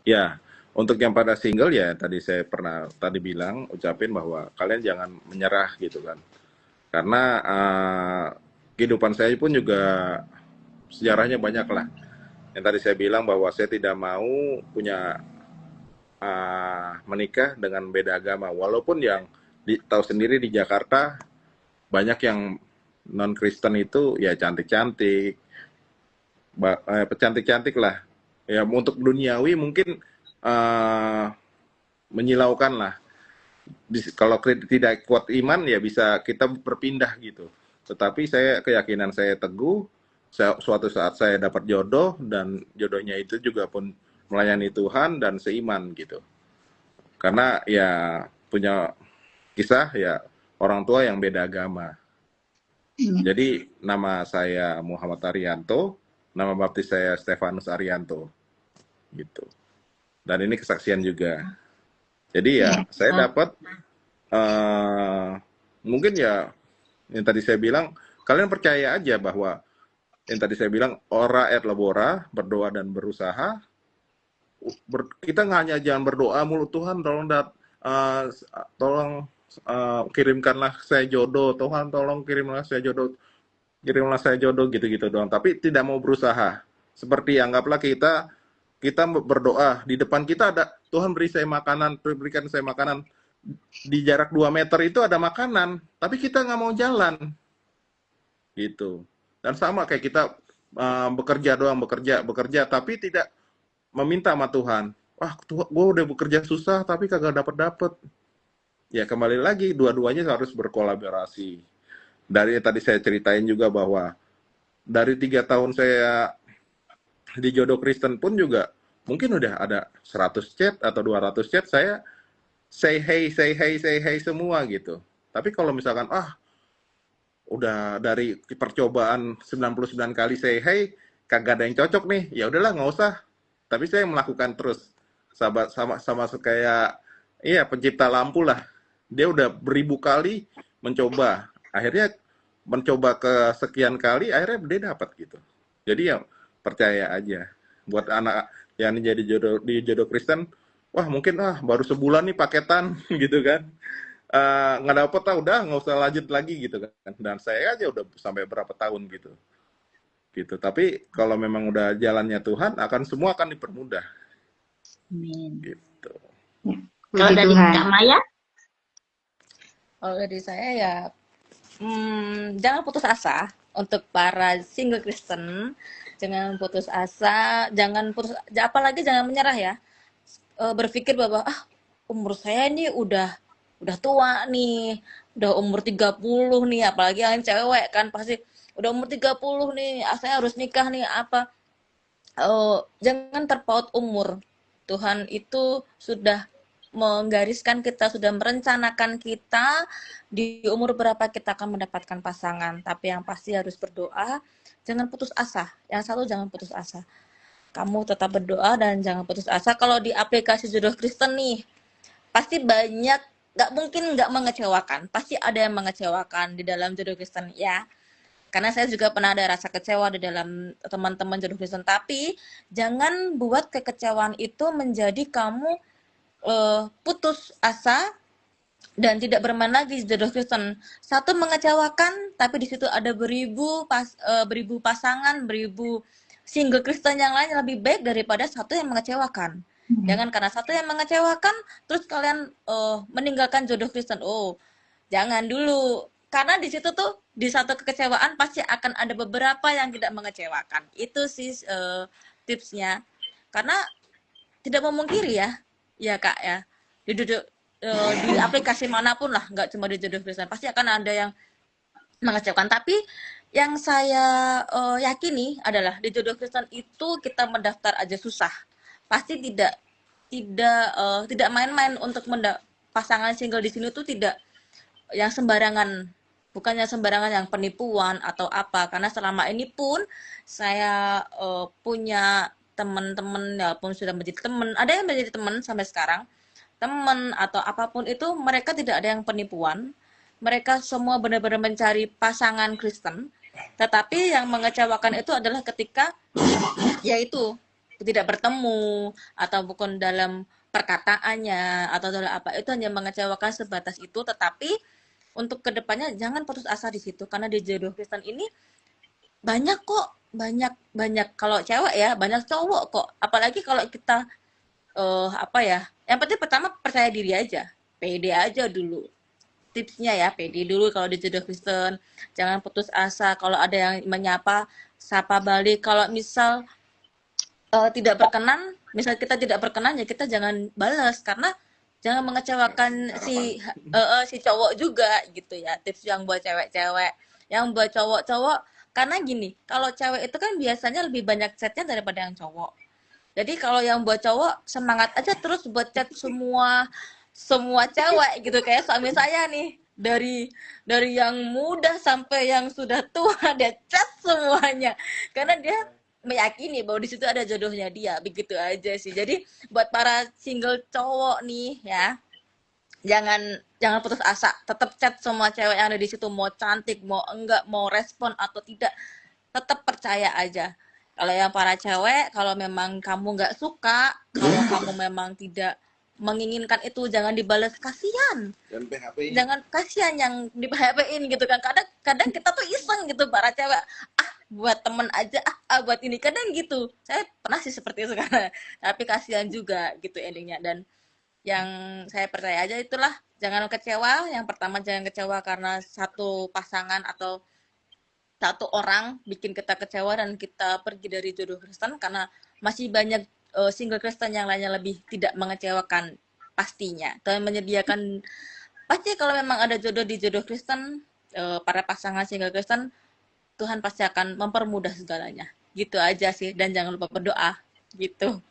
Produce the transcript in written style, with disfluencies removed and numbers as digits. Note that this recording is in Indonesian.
Ya, untuk yang pada single ya tadi saya pernah tadi bilang ucapin bahwa kalian jangan menyerah gitu kan. Karena kehidupan saya pun juga sejarahnya banyak lah. Yang tadi saya bilang bahwa saya tidak mau punya menikah dengan beda agama. Walaupun yang tahu sendiri di Jakarta banyak yang non Kristen itu ya cantik-cantik, cantik-cantik lah. Ya untuk duniawi mungkin eh, menyilaukan lah. Kalau tidak kuat iman ya bisa kita berpindah gitu. Tetapi saya keyakinan saya teguh, suatu saat saya dapat jodoh dan jodohnya itu juga pun melayani Tuhan dan seiman gitu. Karena ya punya kisah ya orang tua yang beda agama. Jadi nama saya Muhammad Arianto, nama baptis saya Stefanus Arianto gitu. Dan ini kesaksian juga. Jadi ya saya dapat mungkin ya yang tadi saya bilang kalian percaya aja bahwa yang tadi saya bilang ora et labora, berdoa dan berusaha. Kita nggak hanya jangan berdoa mulu, Tuhan tolong tolong kirimkanlah saya jodoh, Tuhan tolong kirimlah saya jodoh gitu-gitu doang, tapi tidak mau berusaha. Seperti anggaplah kita berdoa, di depan kita ada Tuhan berikan saya makanan, di jarak 2 meter itu ada makanan, tapi kita nggak mau jalan gitu. Dan sama kayak kita bekerja doang, bekerja tapi tidak meminta sama Tuhan. Wah, gue udah bekerja susah tapi kagak dapet. Ya kembali lagi, dua-duanya harus berkolaborasi. Dari tadi saya ceritain juga bahwa dari 3 tahun saya di Jodoh Kristen pun juga mungkin udah ada 100 chat atau 200 chat, saya say hey semua gitu. Tapi kalau misalkan udah dari percobaan 99 kali say hey kagak ada yang cocok nih, ya udahlah nggak usah. Tapi saya melakukan terus. Sama kayak iya pencipta lampu lah. Dia udah beribu kali mencoba. Akhirnya mencoba ke sekian kali akhirnya dia dapat gitu. Jadi ya percaya aja. Buat anak yang jadi jodoh Kristen, wah mungkin baru sebulan nih paketan gitu kan. Nggak dapet udah nggak usah lanjut lagi gitu kan, dan saya aja udah sampai berapa tahun gitu. Tapi kalau memang udah jalannya Tuhan semua akan dipermudah Amin. gitu. Kalau dari Kak Maya, Kalau dari saya ya, jangan putus asa untuk para single Kristen. Jangan putus asa, apalagi jangan menyerah ya. Berpikir bahwa umur saya ini udah tua nih, udah umur 30 nih, apalagi yang cewek kan pasti udah umur 30 nih, saya harus nikah nih apa. Jangan terpaut umur. Tuhan itu sudah menggariskan kita, sudah merencanakan kita di umur berapa kita akan mendapatkan pasangan. Tapi yang pasti harus berdoa, jangan putus asa. Yang satu jangan putus asa. Kamu tetap berdoa dan jangan putus asa. Kalau di aplikasi jodoh Kristen nih, pasti banyak, nggak mungkin nggak mengecewakan. Pasti ada yang mengecewakan di dalam jodoh Kristen ya. Karena saya juga pernah ada rasa kecewa di dalam teman-teman jodoh Kristen. Tapi jangan buat kekecewaan itu menjadi kamu putus asa dan tidak bermain lagi jodoh Kristen. Satu mengecewakan, tapi di situ ada beribu pasangan, beribu single Kristen yang lain lebih baik daripada satu yang mengecewakan. Jangan karena satu yang mengecewakan, terus kalian meninggalkan jodoh Kristen. Jangan dulu. Karena di situ tuh di satu kekecewaan pasti akan ada beberapa yang tidak mengecewakan. Itu sih tipsnya. Karena tidak memungkiri ya Kak ya. Di aplikasi manapun lah, nggak cuma di jodoh Kristen, pasti akan ada yang mengecewakan. Tapi yang saya yakini adalah di jodoh Kristen itu kita mendaftar aja susah. Pasti tidak main-main untuk pasangan single di sini tuh tidak yang sembarangan, bukannya sembarangan yang penipuan atau apa. Karena selama ini pun saya punya teman-teman, ya pun sudah menjadi teman, ada yang menjadi teman sampai sekarang, teman atau apapun itu, mereka tidak ada yang penipuan, mereka semua benar-benar mencari pasangan Kristen. Tetapi yang mengecewakan itu adalah ketika yaitu tidak bertemu atau bukan dalam perkataannya atau dalam apa itu hanya mengecewakan sebatas itu, tetapi untuk kedepannya jangan putus asa di situ karena di jodoh Kristen ini banyak kok, banyak banyak kalau cewek ya banyak cowok kok, apalagi kalau kita apa ya, yang penting pertama percaya diri aja, pede aja dulu, tipsnya ya pede dulu kalau di jodoh Kristen, jangan putus asa kalau ada yang menyapa sapa balik, kalau misal tidak berkenan, misal kita tidak berkenan ya kita jangan balas karena jangan mengecewakan si cowok juga gitu ya, tips yang buat cewek-cewek, yang buat cowok-cowok karena gini, kalau cewek itu kan biasanya lebih banyak chatnya daripada yang cowok. Jadi kalau yang buat cowok semangat aja terus buat chat semua semua cewek gitu kayak suami saya nih, dari yang muda sampai yang sudah tua dia chat semuanya karena dia meyakini bahwa di situ ada jodohnya dia, begitu aja sih. Jadi buat para single cowok nih ya, jangan jangan putus asa, tetap chat semua cewek yang ada di situ, mau cantik mau enggak mau respon atau tidak, tetap percaya aja. Kalau yang para cewek, kalau memang kamu nggak suka, kalau kamu memang tidak menginginkan itu, jangan dibalas, kasihan. Jangan kasihan yang di PHP-in gitu kan. Kadang kadang kita tuh iseng gitu para cewek. Ah, buat temen aja, buat ini. Kadang gitu. Saya pernah sih seperti itu karena tapi kasihan juga gitu endingnya. Dan yang saya percaya aja itulah, jangan kecewa. Yang pertama jangan kecewa karena satu pasangan atau satu orang bikin kita kecewa dan kita pergi dari jodoh Kristen, karena masih banyak single Kristen yang lainnya lebih tidak mengecewakan pastinya. Dan menyediakan pasti kalau memang ada jodoh di jodoh Kristen, para pasangan single Kristen, Tuhan pasti akan mempermudah segalanya. Gitu aja sih, dan jangan lupa berdoa gitu.